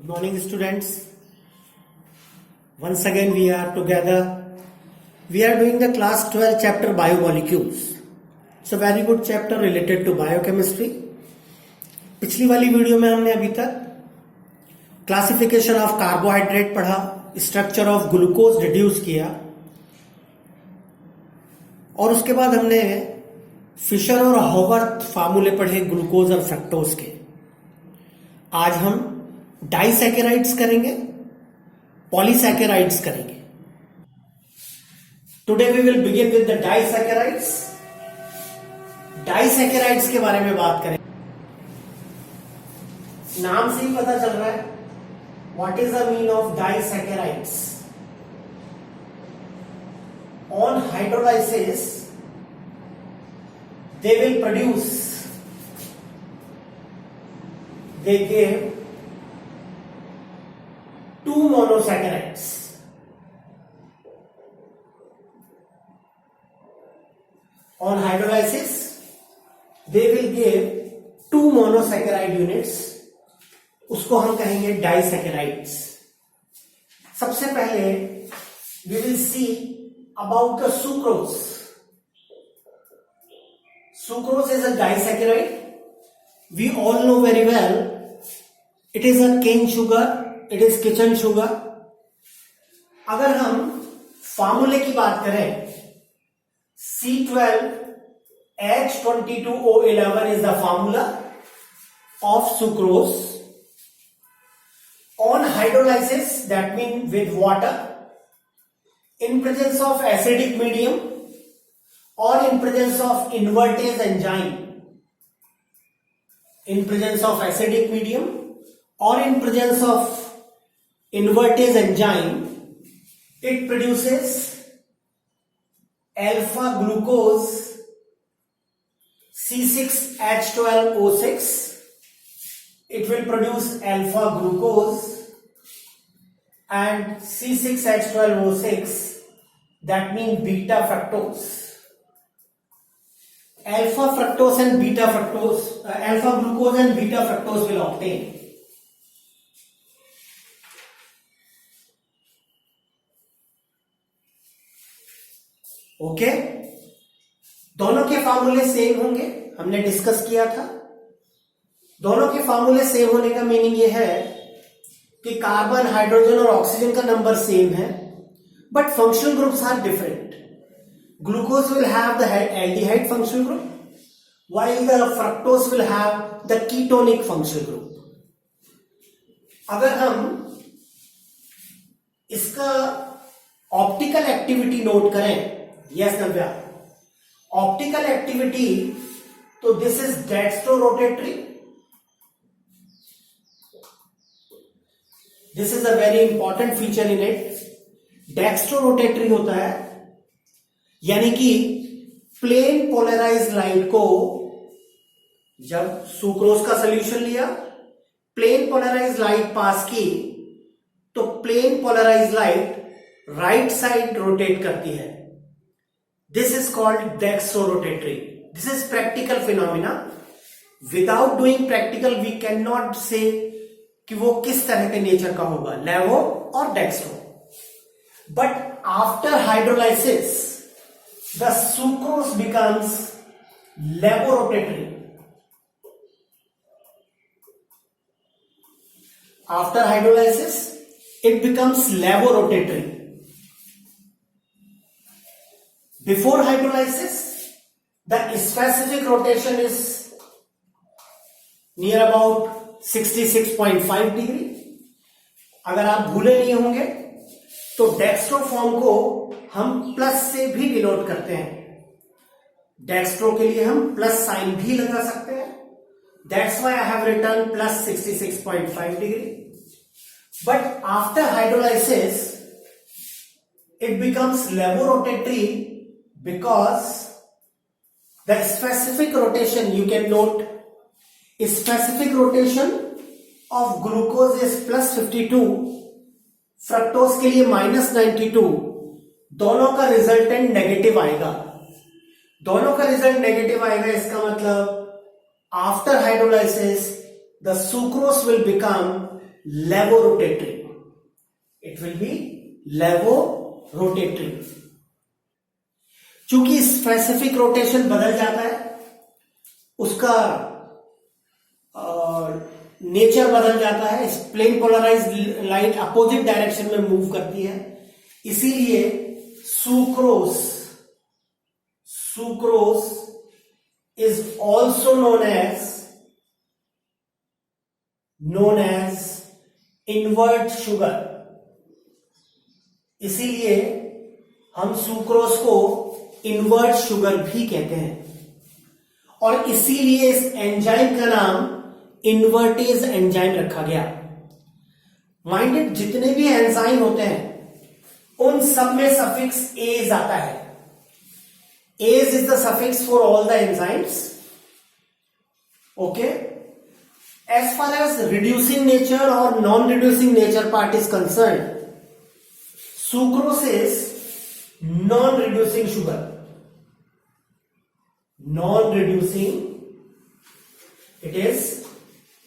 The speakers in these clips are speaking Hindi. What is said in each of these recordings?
Good morning, students. Once again, we are together. We are doing the class 12 chapter biomolecules. It's a very good chapter related to biochemistry. पिछली वाली वीडियो में हमने अभी तक क्लासिफिकेशन ऑफ कार्बोहाइड्रेट पढ़ा, स्ट्रक्चर ऑफ ग्लूकोज डिड्यूस किया और उसके बाद हमने फिशर और हॉवर्थ फार्मूले पढ़े ग्लूकोज और फ्रक्टोज के। आज हम डाइसैकेराइड्स करेंगे, पॉलीसैकेराइड्स करेंगे। Today we will begin with the disaccharides. Disaccharides के बारे में बात करें। नाम से ही पता चल रहा है what is the mean of disaccharides. On hydrolysis they will produce, they give two monosaccharides. On hydrolysis they will give two monosaccharide units, उसको हम कहेंगे डाइसैकेराइड्स। सबसे पहले we will see about the sucrose. Sucrose is a disaccharide. We all know very well it is a cane sugar, it is kitchen sugar. अगर हम फार्मूले की बात करें, C12H22O11 is the formula of sucrose. On hydrolysis, that means with water, in presence of acidic medium or in presence of invertase enzyme, in presence of acidic medium or in presence of invertase enzyme, it produces alpha glucose C6H12O6. It will produce alpha glucose and C6H12O6, that means beta fructose. Alpha fructose and beta fructose, alpha glucose and beta fructose will obtain. Okay, दोनों के फार्मूले सेम होंगे, हमने डिस्कस किया था। दोनों के फार्मूले सेम होने का मीनिंग ये है कि कार्बन, हाइड्रोजन और ऑक्सीजन का नंबर सेम है, but functional groups are different. Glucose will have the aldehyde functional group, while the fructose will have the ketonic functional group. अगर हम इसका ऑप्टिकल एक्टिविटी नोट करें, यस नव्या, ऑप्टिकल एक्टिविटी, तो this is dextrorotatory. This is a very important feature in it. Dextrorotatory होता है, यानी कि प्लेन पोलराइज्ड लाइट को, जब सुक्रोज का सोल्यूशन लिया, प्लेन पोलराइज्ड लाइट पास की, तो plane polarised light right side rotate करती है. This is called dextrorotatory. This is practical phenomena. Without doing practical we can not say कि वो किस तरह के नेचर का होगा, लेवो और dextro. But after hydrolysis the sucrose becomes levorotatory. After hydrolysis, it becomes levorotatory. Before hydrolysis, the specific rotation is near about 66.5 degree. अगर आप भूले नहीं होंगे तो डेक्स्ट्रो फॉर्म को हम प्लस से भी डिनोट करते हैं. डेक्स्ट्रो के लिए हम प्लस साइन भी लगा सकते हैं. That's why I have written plus 66.5 degree. But after hydrolysis it becomes levorotatory because the specific rotation, you can note, specific rotation of glucose is plus 52, fructose के लिए माइनस 92. दोनों का रिजल्टेंट नेगेटिव आएगा. दोनों का रिजल्ट नेगेटिव आएगा, इसका मतलब after hydrolysis the sucrose will become levorotatory, it will be levorotatory. चूंकि स्पेसिफिक रोटेशन बदल जाता है, उसका नेचर बदल जाता है, plane polarised light opposite direction में मूव करती है, इसीलिए sucrose is also known as invert sugar. इसीलिए हम सुक्रोज को इनवर्ट शुगर भी कहते हैं, और इसीलिए इस एंजाइम का नाम इन्वर्टेज एंजाइम रखा गया। माइंडेड, जितने भी एंजाइम होते हैं उन सब में सफिक्स एज आता है। Ase is the suffix for all the enzymes. Okay, as far as reducing nature और non reducing nature part is concern, sucrose is non reducing sugar, it is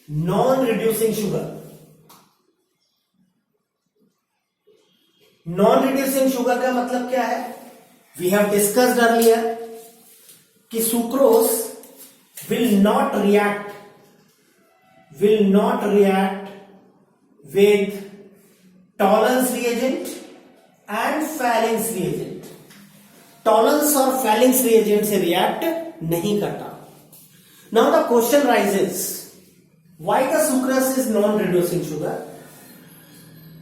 non-reducing sugar. Non-reducing sugar का मतलब क्या है? We have discussed earlier कि sucrose will not react with Tollens reagent and Fallings reagent. Tollens और Fallings reagent से react नहीं करता। Now the question rises, why the sucrose is non-reducing sugar?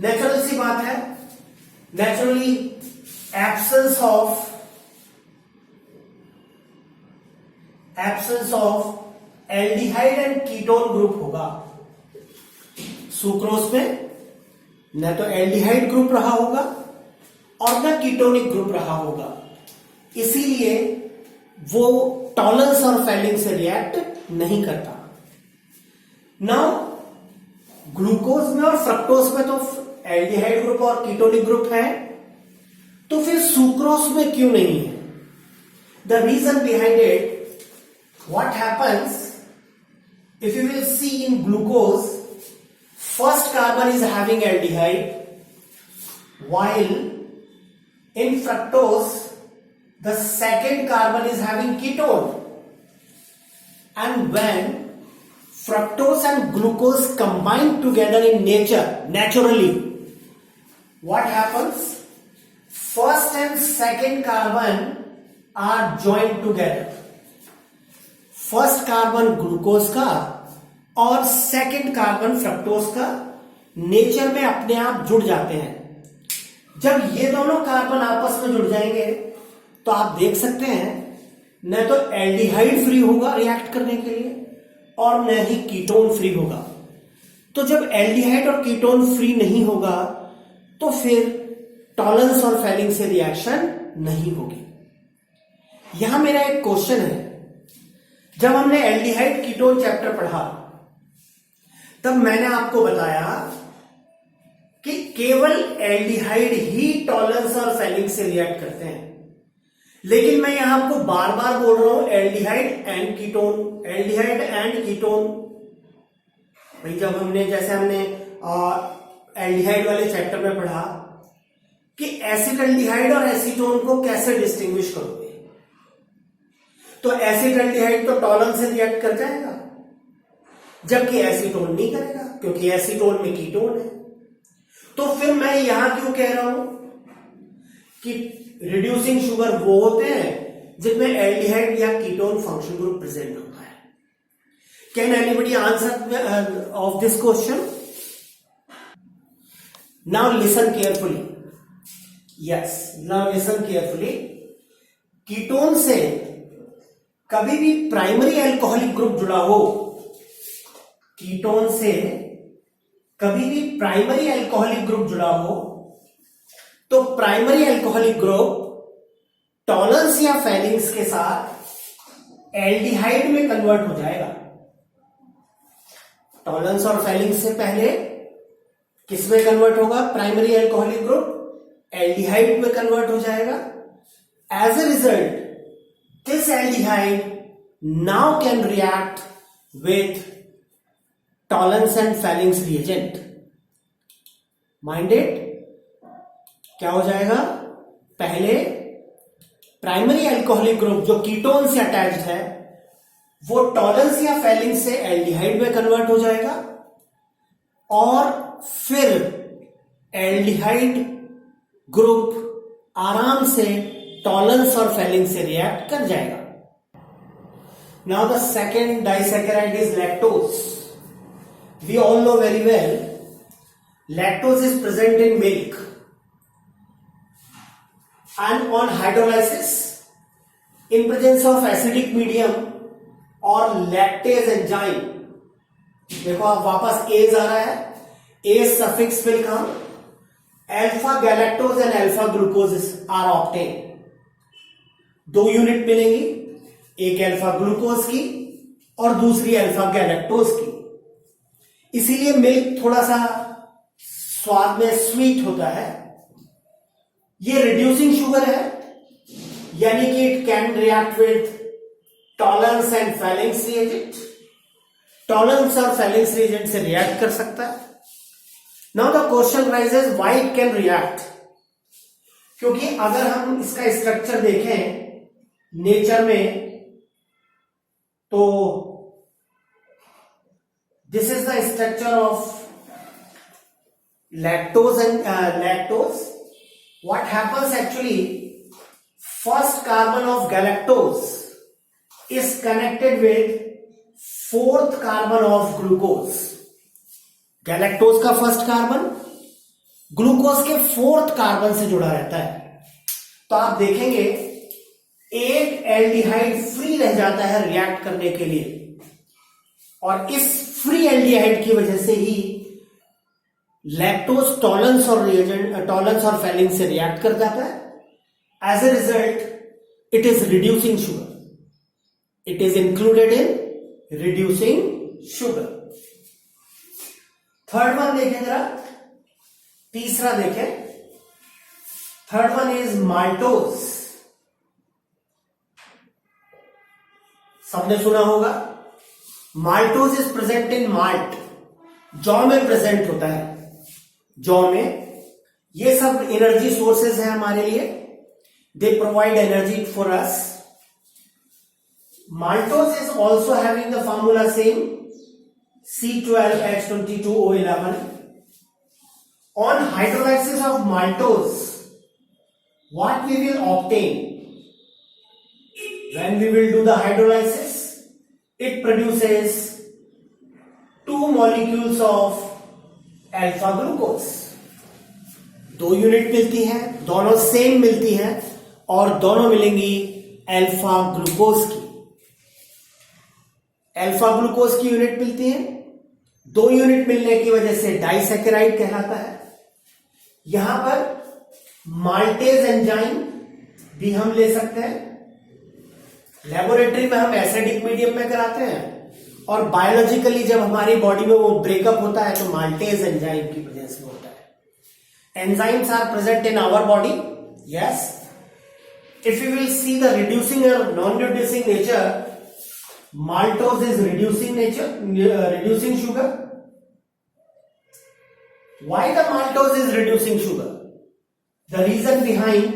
Natural सी बात है, naturally absence of aldehyde and ketone group होगा। सुक्रोज में न तो एल्डिहाइड ग्रुप रहा होगा और न कीटोनिक ग्रुप रहा होगा, इसीलिए वो टॉलरेंस और फैलिंग से रिएक्ट नहीं करता। नाउ ग्लूकोज में और फ्रक्टोज में तो एल्डिहाइड ग्रुप और कीटोनिक ग्रुप है, तो फिर सुक्रोज में क्यों नहीं है? The reason behind it, what happens if you will see in glucose, first carbon is having aldehyde, while in fructose the second carbon is having ketone, and when fructose and glucose combine together in naturally, what happens? First and second carbon are joined together. First carbon glucose का और second carbon fructose का नेचर में अपने आप जुड़ जाते हैं। जब ये दोनों कार्बन आपस में जुड़ जाएंगे तो आप देख सकते हैं न तो एल्डिहाइड फ्री होगा रिएक्ट करने के लिए और न ही कीटोन फ्री होगा। तो जब एल्डिहाइड और कीटोन फ्री नहीं होगा तो फिर टॉलरेंस और फैलिंग से रिएक्शन नहीं होगी। यहां मेरा एक क्वेश्चन है, जब हमने एल्डिहाइड कीटोन चैप्टर पढ़ा तब मैंने आपको बताया कि केवल एल्डिहाइड ही टॉलरेंस और फैलिंग से रिएक्ट करते हैं, लेकिन मैं यहां आपको बार बार बोल रहा हूं aldehyde and ketone, aldehyde and ketone. भाई जब हमने एल्डिहाइड वाले चैप्टर में पढ़ा कि एसिड एल्डिहाइड और एसीटोन को कैसे डिस्टिंग्विश करोगे, तो एसिड एल्डिहाइड तो टॉलरेंस से रिएक्ट कर जाएगा जबकि एसीटोन नहीं करेगा, क्योंकि एसीटोन में कीटोन है। तो फिर मैं यहां क्यों कह रहा हूं कि रिड्यूसिंग शुगर वो होते हैं जिनमें एल्डिहाइड या कीटोन फंक्शन ग्रुप प्रेजेंट होता है। Can anybody answer of this question? Now listen carefully. Yes, now listen carefully. Ketone से कभी भी प्राइमरी अल्कोहलिक ग्रुप जुड़ा हो, कीटोन से कभी भी प्राइमरी अल्कोहलिक ग्रुप जुड़ा हो तो प्राइमरी अल्कोहलिक ग्रुप टॉलरेंस या फैलिंग्स के साथ एल्डिहाइड में कन्वर्ट हो जाएगा। टॉलरेंस और फैलिंग्स से पहले किस में कन्वर्ट होगा? प्राइमरी अल्कोहलिक ग्रुप एल्डिहाइड में कन्वर्ट हो जाएगा। As a result this aldehyde now can react with Tollens and Fehling's reagent. माइंडेड क्या हो जाएगा, पहले प्राइमरी अल्कोहलिक ग्रुप जो कीटोन से अटैच्ड है वो टॉलरेंस या फेलिंग से एल्डिहाइड में कन्वर्ट हो जाएगा और फिर एल्डिहाइड ग्रुप आराम से टॉलरेंस और फेलिंग से रिएक्ट कर जाएगा. Now the second disaccharide is lactose. We all know very well lactose is present in milk and on hydrolysis in presence of acidic medium or lactase enzyme. देखो आप वापस एज आ रहा है, as suffix will come, alpha galactose and alpha glucose are obtain. 2 unit मिलेंगी, एक अल्फा ग्लूकोज की और दूसरी अल्फा गैलेक्टोज की. इसीलिए मिल्क थोड़ा सा स्वाद में स्वीट होता है. ये रिड्यूसिंग शुगर है, यानी कि it can react with tolerance and Fehling's reagent. Tolerance और फेलिंग्स रिएजेंट से रिएक्ट कर सकता है. Now the question rises why it can react. क्योंकि अगर हम इसका स्ट्रक्चर देखें नेचर में तो this is the structure of lactose and lactose. What happens actually, first carbon of galactose is connected with 4th carbon of glucose. galactose का फर्स्ट कार्बन ग्लूकोज के 4th कार्बन से जुड़ा रहता है. तो आप देखेंगे एक एल्डिहाइड फ्री रह जाता है रिएक्ट करने के लिए और इस फ्री एल्डिहाइड की वजह से ही लैक्टोज टॉलरेंस और फेलिंग से रिएक्ट कर जाता है. As a result it is reducing sugar. It is included in reducing sugar. Third one देखें जरा, तीसरा देखें. Third one is maltose. सबने सुना होगा maltose is present in malt. जौ में प्रेजेंट होता है. जौ में ये सब एनर्जी सोर्सेज है हमारे लिए. They provide energy for us. Maltose is also having the formula same C12H22O11. On hydrolysis of maltose, what we will obtain? When we will do the hydrolysis, it produces 2 molecules of alpha glucose. 2 unit मिलती है, दोनों सेम मिलती हैं और दोनों मिलेंगी अल्फा ग्लूकोज की. अल्फा ग्लूकोज की यूनिट मिलती है, 2 यूनिट मिलने की वजह से डाइसैकेराइड कहलाता है. यहां पर माल्टेज एंजाइम भी हम ले सकते हैं. लेबोरेटरी में हम एसिडिक मीडियम में कराते हैं और बायोलॉजिकली जब हमारी बॉडी में वो ब्रेकअप होता है तो माल्टेज एंजाइम की वजह से होता है. Enzymes are present in our body. Yes, if you will see the reducing और non reducing nature, maltose is reducing sugar. Why the maltose is reducing sugar? The reason behind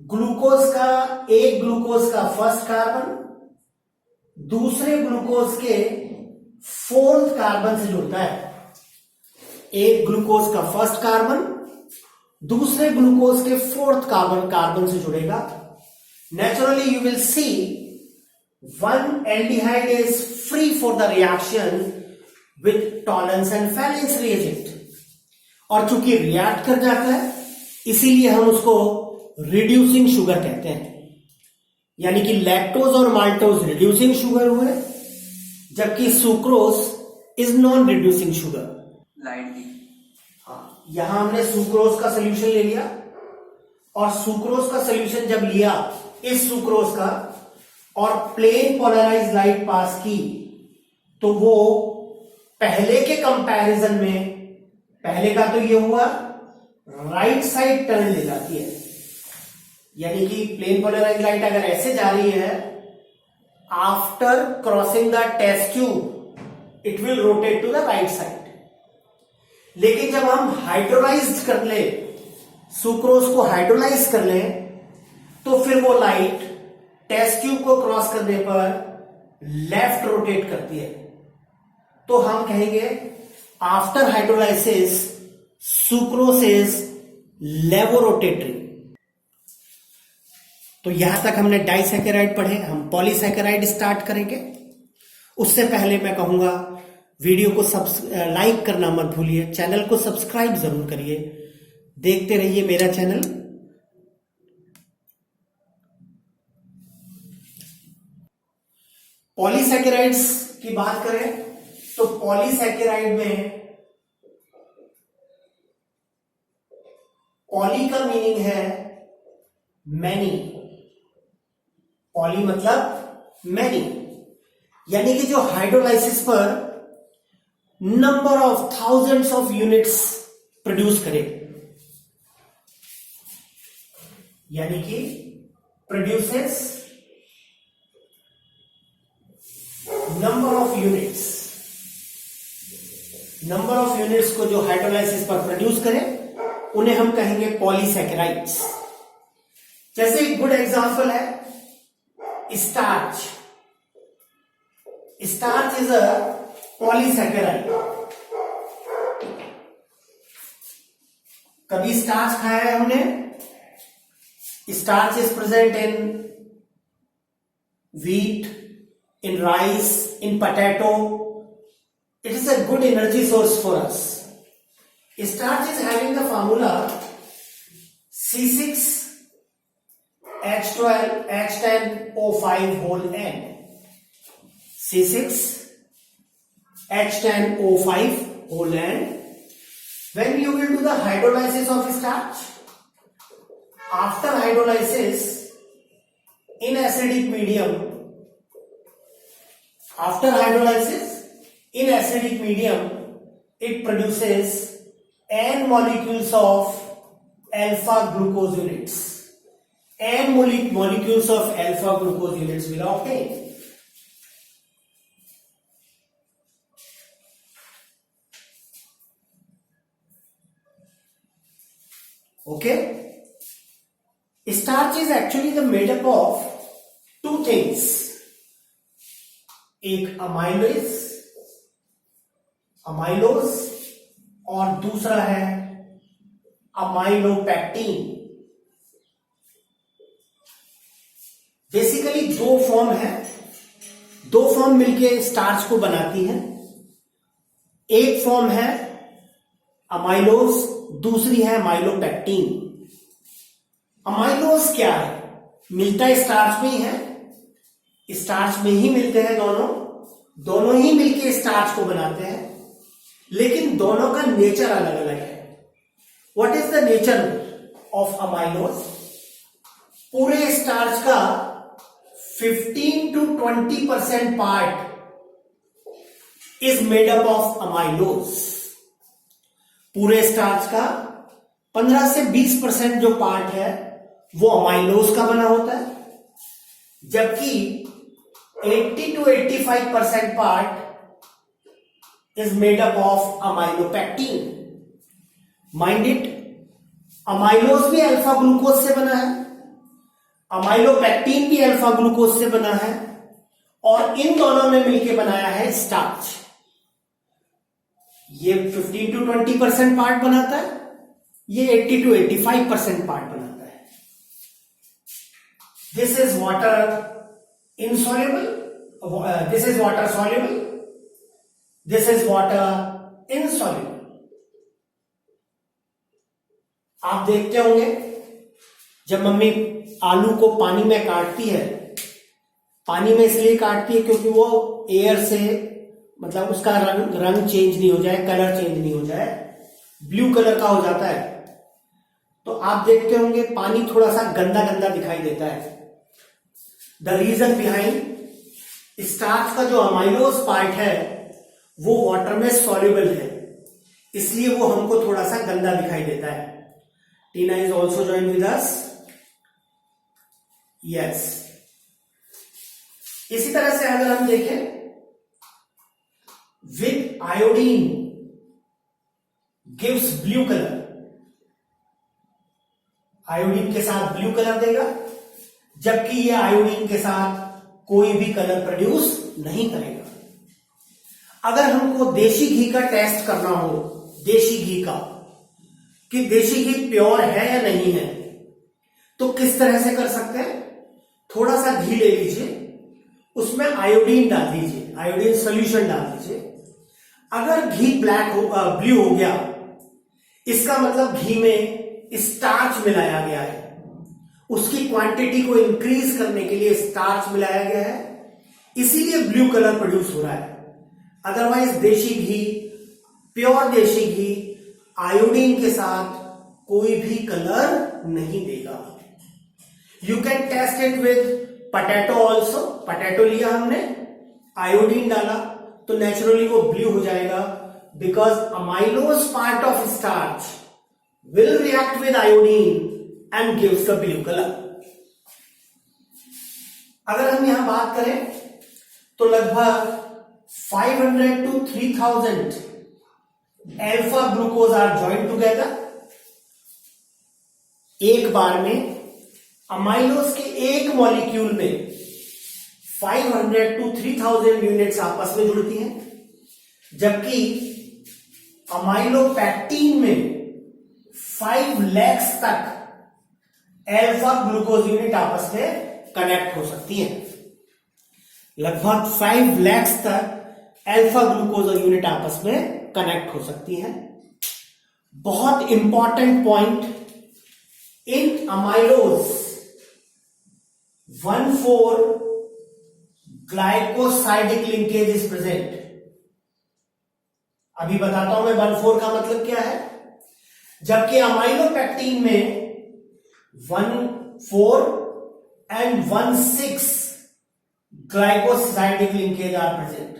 glucose का एक ग्लूकोज का फर्स्ट कार्बन दूसरे ग्लूकोज के 4th कार्बन से जुड़ता है. एक ग्लूकोज का फर्स्ट कार्बन दूसरे ग्लूकोज के 4th कार्बन से जुड़ेगा. Naturally you will C one aldehyde is free for the reaction with tolerance and valence reagent. और चूंकि रिएक्ट कर जाता है इसीलिए हम उसको रिड्यूसिंग शुगर कहते हैं. यानी कि लैक्टोज और माल्टोज रिड्यूसिंग शुगर हुए जबकि sucrose is non reducing sugar. हाँ, यहां हमने सुक्रोज का सोल्यूशन ले लिया और सुक्रोज का सोल्यूशन जब लिया इस सुक्रोज का और प्लेन पोलराइज लाइट पास की तो वो पहले के कंपैरिजन में, पहले का तो ये हुआ राइट साइड टर्न ले जाती है. यानी कि प्लेन पोलराइज लाइट अगर ऐसे जा रही है, after crossing the test tube it will rotate to the right side. लेकिन जब हम हाइड्रोलाइज कर ले, सुक्रोज को हाइड्रोलाइज कर ले, तो फिर वो लाइट टेस्ट ट्यूब को क्रॉस करने पर लेफ्ट रोटेट करती है। तो हम कहेंगे आफ्टर हाइड्रोलाइसिस सुक्रोज इज लेवोरोटेटरी। तो यहां तक हमने डाइसैकेराइड पढ़े, हम पॉलीसैकेराइड स्टार्ट करेंगे। उससे पहले मैं कहूंगा वीडियो को लाइक करना मत भूलिए, चैनल को सब्सक्राइब जरूर करिए, देखते रहिए मेरा चैनल। पॉलीसैकेराइड्स की बात करें तो पॉलीसैकेराइड में पॉली का मीनिंग है मैनी। पॉली मतलब मैनी, यानी कि जो हाइड्रोलाइसिस पर number of thousands of units produce करे, यानी कि produces number of units. Number of units को जो हाइड्रोलाइसिस पर प्रोड्यूस करे उन्हें हम कहेंगे पॉलीसैकेराइड्स। जैसे एक गुड एग्जांपल है starch. Starch is a polysaccharide. कभी स्टार्च खाया है हमने? Starch is present in wheat, in rice, in potato. It is a good energy source for us. Starch is having the formula C6H12H10O5 whole N. C6H10O5 whole N. When you will do the hydrolysis of starch, after hydrolysis in acidic medium, it produces n molecules of alpha glucose units. N molecules of alpha glucose units will obtain. Okay? Starch is actually the made up of two things. एक अमाइलोज और दूसरा है अमाइलोपैक्टीन। बेसिकली दो फॉर्म है, दो फॉर्म मिलके स्टार्च को बनाती हैं। एक फॉर्म है अमाइलोज, दूसरी है अमाइलोपैक्टीन। अमाइलोज क्या है? मिलता है स्टार्च में ही है, स्टार्च में ही मिलते हैं दोनों ही मिलके स्टार्च को बनाते हैं, लेकिन दोनों का नेचर अलग अलग है। What is the nature of amylose? पूरे स्टार्च का 15 to 20% part is made up of amylose. पूरे स्टार्च का 15 से 20% जो पार्ट है वो अमाइलोज का बना होता है, जबकि 80 to 85% part is made up of amylopectin. Mind it, amylose भी अल्फा ग्लूकोज से बना है, अमाइलोपैक्टिन भी अल्फा ग्लूकोज से बना है, और इन दोनों ने मिलकर बनाया है स्टार्च। ये 15 to 20% पार्ट बनाता है, ये 80 to 85% पार्ट बनाता है। This is water insoluble, this is water soluble, this is water insoluble. आप देखते होंगे जब मम्मी आलू को पानी में काटती है, पानी में इसलिए काटती है क्योंकि वो एयर से मतलब उसका रंग चेंज नहीं हो जाए, कलर चेंज नहीं हो जाए, ब्लू कलर का हो जाता है। तो आप देखते होंगे पानी थोड़ा सा गंदा गंदा दिखाई देता है। द रीजन बिहाइंड, स्टार्च का जो अमाइलोज पार्ट है वो वाटर में सॉल्युबल है, इसलिए वो हमको थोड़ा सा गंदा दिखाई देता है। Tina is also join with us. Yes, इसी तरह से अगर हम देखें with iodine, gives blue colour, iodine के साथ ब्लू कलर देगा, जबकि ये आयोडीन के साथ कोई भी कलर प्रोड्यूस नहीं करेगा। अगर हमको देशी घी का टेस्ट करना हो, देशी घी का, कि देशी घी प्योर है या नहीं है, तो किस तरह से कर सकते हैं? थोड़ा सा घी ले लीजिए, उसमें आयोडीन डाल दीजिए, आयोडीन सॉल्यूशन डाल दीजिए। अगर घी ब्लैक हो, ब्लू हो गया, इसका मतलब घी में स्टार्च मिलाया गया है, उसकी क्वांटिटी को इंक्रीज करने के लिए स्टार्च मिलाया गया है, इसीलिए ब्लू कलर प्रोड्यूस हो रहा है। अदरवाइज देशी घी, प्योर देशी घी आयोडीन के साथ कोई भी कलर नहीं देगा। You can test it with potato also. Potato लिया हमने, आयोडीन डाला, तो नेचुरली वो ब्लू हो जाएगा, because amylose part of starch will react with iodine and gives the blue colour. अगर हम यहां बात करें तो लगभग 500 to 3000 alpha glucose are join together. एक बार में अमाइलोज के एक मॉलिक्यूल में 500 to 3000 यूनिट्स आपस में जुड़ती हैं, जबकि अमाइलोपैक्टीन में 5 lakhs तक अल्फा ग्लूकोज यूनिट आपस में कनेक्ट हो सकती हैं। लगभग 5 lakhs तक अल्फा ग्लूकोज यूनिट आपस में कनेक्ट हो सकती हैं। बहुत important point, in amylose 1,4 glycosidic linkage is present. अभी बताता हूं मैं 1,4 का मतलब क्या है। जबकि अमाइलोपैक्टीन में 1,4 and 1,6 glycosidic linkage are present.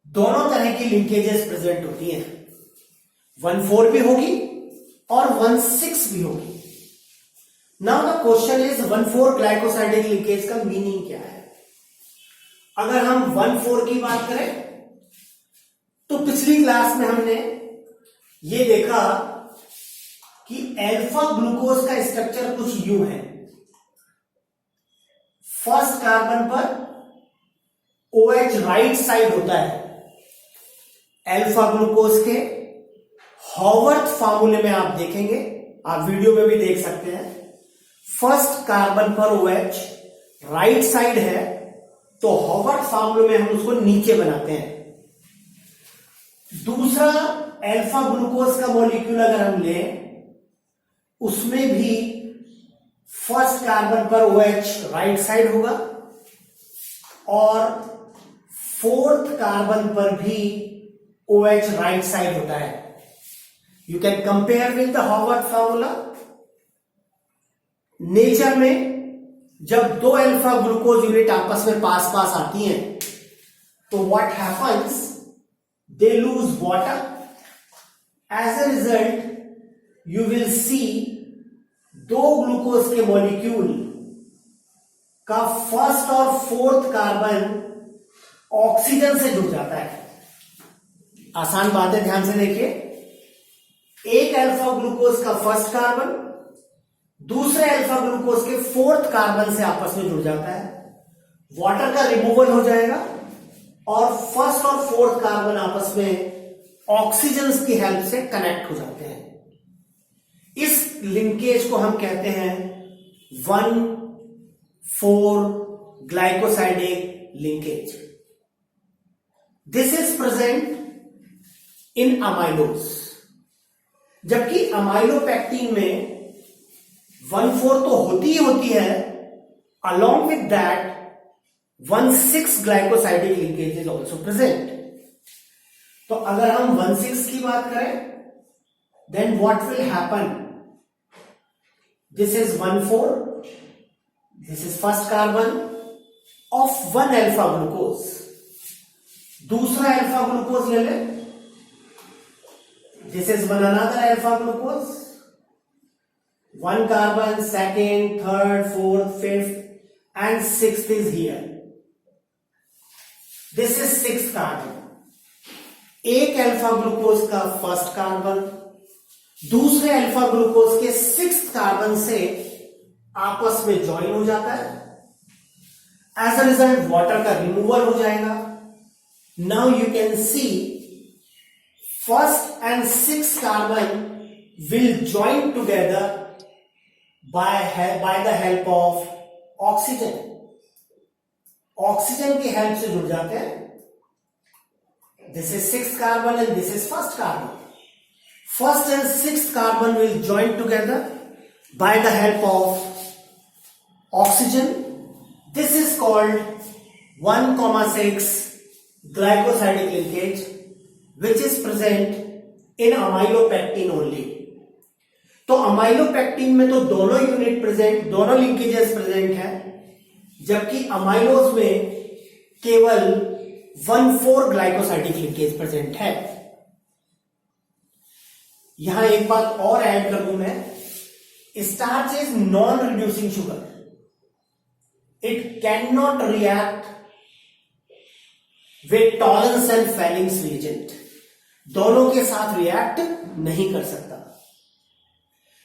दोनों तरह की लिंकेजेस प्रेजेंट होती हैं, 1,4 भी होगी और 1,6 भी होगी। Now the question is 1,4 glycosidic linkage का मीनिंग क्या है? अगर हम 1,4 की बात करें तो पिछली क्लास में हमने ये देखा कि अल्फा ग्लूकोज का स्ट्रक्चर कुछ यूं है। फर्स्ट कार्बन पर OH राइट साइड होता है। अल्फा ग्लूकोज के हॉवर्थ फार्मूले में आप देखेंगे, आप वीडियो में भी देख सकते हैं, फर्स्ट कार्बन पर OH राइट साइड है, तो हॉवर्थ फार्मूले में हम उसको नीचे बनाते हैं। दूसरा अल्फा ग्लूकोज का मॉलिक्यूल अगर हम लें, उसमें भी फर्स्ट कार्बन पर OH राइट साइड होगा और फोर्थ कार्बन पर भी OH राइट साइड होता है। You can compare with the Howarth formula. Nature में जब दो अल्फा ग्लूकोज यूनिट आपस में पास पास आती हैं, तो what happens, they lose water. As a result you will see दो ग्लूकोज के मॉलिक्यूल का फर्स्ट और फोर्थ कार्बन ऑक्सीजन से जुड़ जाता है। आसान बात है, ध्यान से देखिए। एक अल्फा ग्लूकोज का फर्स्ट कार्बन दूसरे अल्फा ग्लूकोज के फोर्थ कार्बन से आपस में जुड़ जाता है, वाटर का रिमूवल हो जाएगा और फर्स्ट और फोर्थ कार्बन आपस में ऑक्सीजन की हेल्प से कनेक्ट हो जाते हैं। इस लिंकेज को हम कहते हैं 1,4 glycosidic linkage. This is present in amylose. जबकि अमाइलोपैक्टीन में 1,4 तो होती ही होती है, along with that 1,6 glycosidic linkage is also present. तो अगर हम 1,6 की बात करें, then what will happen? This is 1,4, this is first carbon of one alpha glucose। दूसरा अल्फा ग्लूकोज ले लें, this is one another alpha glucose, one carbon, second, third, fourth, fifth and sixth is here। This is sixth carbon। एक अल्फा ग्लूकोज का फर्स्ट कार्बन दूसरे अल्फा ग्लूकोज के सिक्स्थ कार्बन से आपस में ज्वाइन हो जाता है। एज अ रिजल्ट वाटर का रिमूवल हो जाएगा। Now you can see first and sixth carbon will join together by the help of oxygen. Oxygen की हेल्प से जुड़ जाते हैं। This is sixth carbon and this is first carbon. First and sixth carbon will join together by the help of oxygen. This is called 1,6 glycosidic linkage, which is present in amylopectin only. तो अमाइलोपेक्टिन में तो दोनों यूनिट प्रेजेंट, दोनों लिंकेजेस प्रेजेंट है, जबकि अमाइलोज में केवल 1,4 ग्लाइकोसाइडिक लिंकेज प्रेजेंट है। यहां एक बात और ऐड कर दूं मैं, starch is non reducing sugar. It can not react with tolerance and Fehling's reagent. दोनों के साथ रिएक्ट नहीं कर सकता।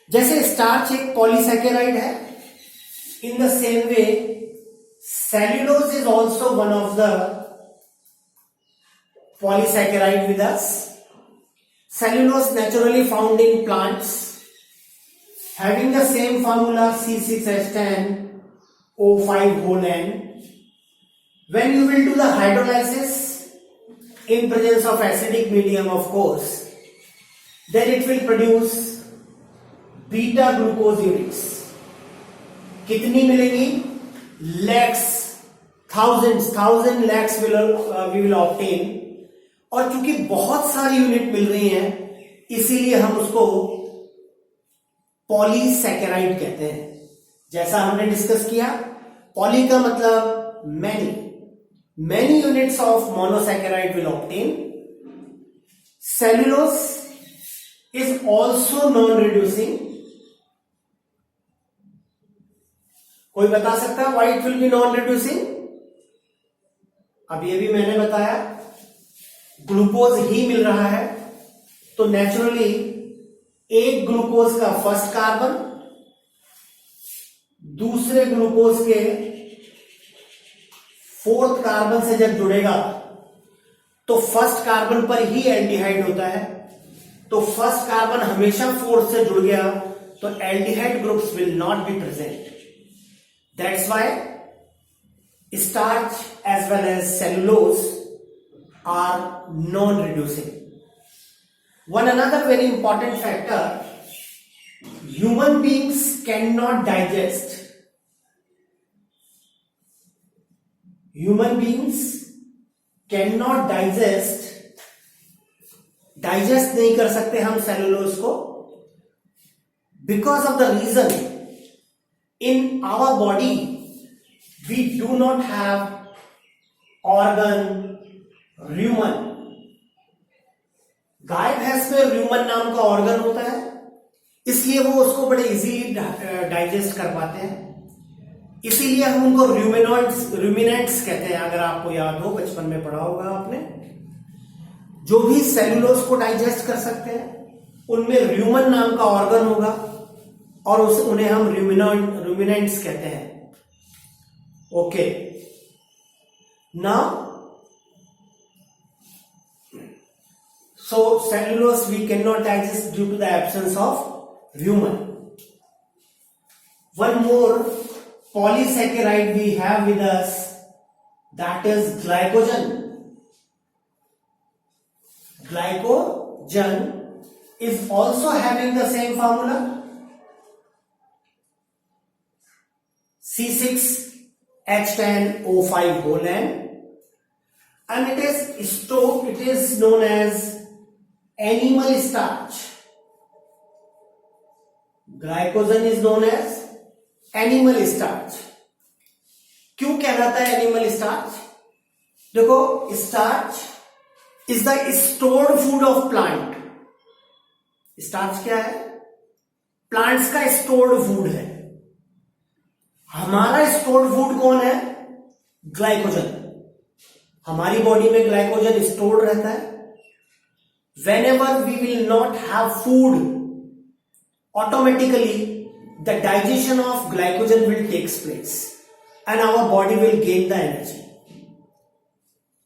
जैसे स्टार्च एक पॉलीसैकेराइड है, in the same way cellulose is also one of the polysaccharide with us. Cellulose naturally found in plants having the same formula C6H10O5 whole N. When you will do the hydrolysis in presence of acidic medium, of course, then it will produce beta glucose units. कितनी मिलेगी? Lakhs, thousand lakhs we will obtain. और चूंकि बहुत सारी यूनिट मिल रही हैं, इसीलिए हम उसको पॉलीसैकेराइड कहते हैं। जैसा हमने डिस्कस किया, पॉली का मतलब many units of monosaccharide will obtain. Cellulose is also non reducing. कोई बता सकता है why it will B non reducing? अब ये भी मैंने बताया, ग्लूकोज ही मिल रहा है, तो नेचुरली एक ग्लूकोज का फर्स्ट कार्बन दूसरे ग्लूकोज के फोर्थ कार्बन से जब जुड़ेगा तो फर्स्ट कार्बन पर ही एल्डिहाइड होता है। तो फर्स्ट कार्बन हमेशा फोर्थ से जुड़ गया तो aldehyde groups will not be present. That's why starch as well as cellulose are non-reducing. One another very important factor, human beings cannot digest. Human beings cannot digest नहीं कर सकते हम सेलुलोज को, because of the reason in our body we do not have organ र्यूमन। गाय भैंस में र्यूमन नाम का ऑर्गन होता है, इसलिए वो उसको बड़े इजीली डाइजेस्ट कर पाते हैं। इसीलिए हम उनको रूमिनेंट्स कहते हैं। अगर आपको याद हो, बचपन में पढ़ा होगा आपने, जो भी सेलुलोज को डाइजेस्ट कर सकते हैं उनमें र्यूमन नाम का ऑर्गन होगा और उन्हें हम रूमिनेंट्स कहते हैं। Okay, now so cellulose we cannot digest due to the absence of rumen. One more polysaccharide we have with us, that is glycogen. Glycogen is also having the same formula, C6H10O5 whole N, and it is known as animal starch. Glycogen is known as animal starch. क्यों कहलाता है एनिमल स्टार्च? देखो, starch is the stored food of plant. Starch क्या है? प्लांट्स का स्टोर्ड फूड है। हमारा स्टोर्ड फूड कौन है? ग्लाइकोजन। हमारी बॉडी में ग्लाइकोजन स्टोर्ड रहता है whenever we will not have food, automatically the digestion of glycogen will takes place and our body will gain the energy.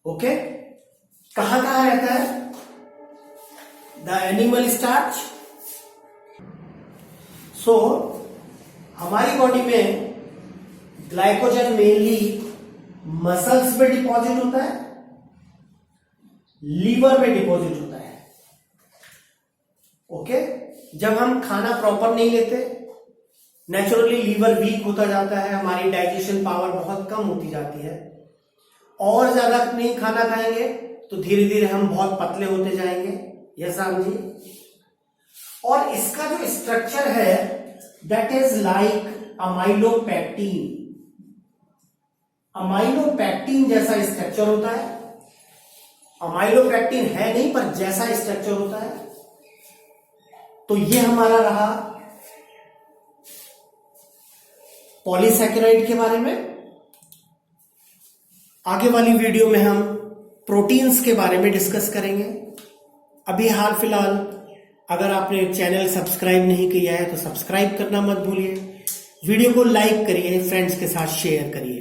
Okay? कहां कहां रहता है? The animal starch. So हमारी बॉडी में ग्लाइकोजन मेनली मसल्स में डिपॉजिट होता है, लीवर में डिपॉजिट होता है. ओके? जब हम खाना प्रॉपर नहीं लेते, नेचुरली लीवर वीक होता जाता है, हमारी डाइजेशन पावर बहुत कम होती जाती है. और ज्यादा नहीं खाना खाएंगे तो धीरे धीरे हम बहुत पतले होते जाएंगे. यस राम जी. और इसका जो स्ट्रक्चर है that is like amylopectin. Amylopectin जैसा स्ट्रक्चर होता है. अमाइलोपेक्टिन है नहीं पर जैसा स्ट्रक्चर होता है. तो ये हमारा रहा पॉलीसैकेराइड के बारे में. आगे वाली वीडियो में हम प्रोटीन्स के बारे में डिस्कस करेंगे. अभी हाल फिलहाल अगर आपने चैनल सब्सक्राइब नहीं किया है तो सब्सक्राइब करना मत भूलिए. वीडियो को लाइक करिए, फ्रेंड्स के साथ शेयर करिए.